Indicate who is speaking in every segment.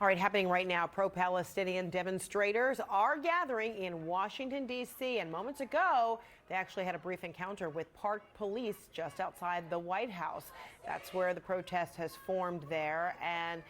Speaker 1: All right, happening right now, pro-Palestinian demonstrators are gathering in Washington, D.C. And moments ago, they actually had a brief encounter with parked police just outside the White House. That's where the protest has formed there. And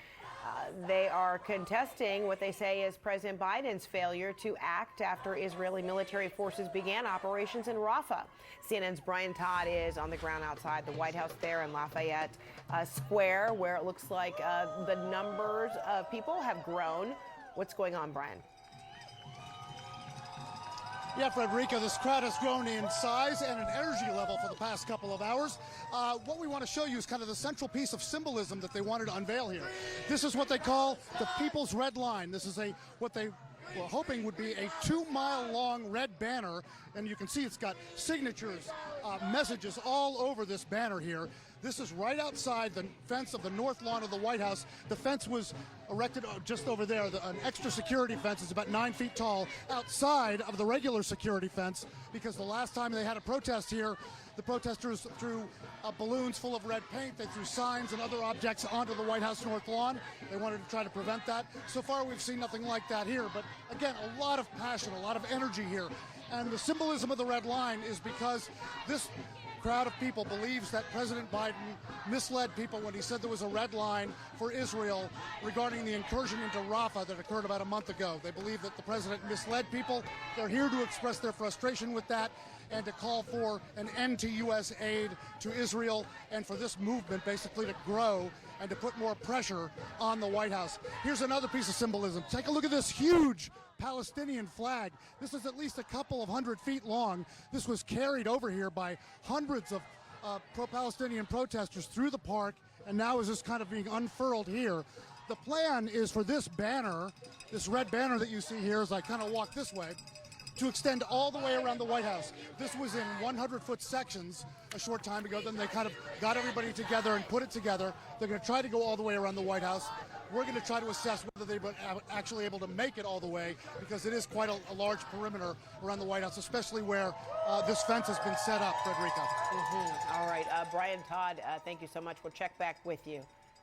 Speaker 1: they are contesting what they say is President Biden's failure to act after Israeli military forces began operations in Rafah. CNN's Brian Todd is on the ground outside the White House there in Lafayette Square, where it looks like the numbers of people have grown. What's going on, Brian?
Speaker 2: Yeah, Frederica, this crowd has grown in size and in energy level for the past couple of hours. What we want to show you is kind of the central piece of symbolism that they wanted to unveil here. This is what they call the People's Red Line. This is what they were hoping would be a 2-mile-long red banner, and you can see it's got signatures, messages all over this banner here. This is right outside the fence of the north lawn of the White House. The fence was erected just over there. An extra security fence is about 9 feet tall outside of the regular security fence, because the last time they had a protest here, the protesters threw balloons full of red paint. They threw signs and other objects onto the White House north lawn. They wanted to try to prevent that. So far, we've seen nothing like that here. But again, a lot of passion, a lot of energy here. And the symbolism of the red line is because this crowd of people believes that President Biden misled people when he said there was a red line for Israel regarding the incursion into Rafah that occurred about a month ago. They believe that the president misled people. They're here to express their frustration with that and to call for an end to U.S. aid to Israel and for this movement basically to grow and to put more pressure on the White House. Here's another piece of symbolism. Take a look at this huge Palestinian flag. This is at least a couple of 100 feet long. This was carried over here by hundreds of pro-Palestinian protesters through the park, and now is just kind of being unfurled here. The plan is for this banner, this red banner that you see here as I kind of walk this way, to extend all the way around the White House. This was in 100-foot sections a short time ago. Then they kind of got everybody together and put it together. They're going to try to go all the way around the White House. We're going to try to assess whether they were actually able to make it all the way, because it is quite a large perimeter around the White House, especially where this fence has been set up, Frederica.
Speaker 1: All right, Brian Todd, thank you so much. We'll check back with you.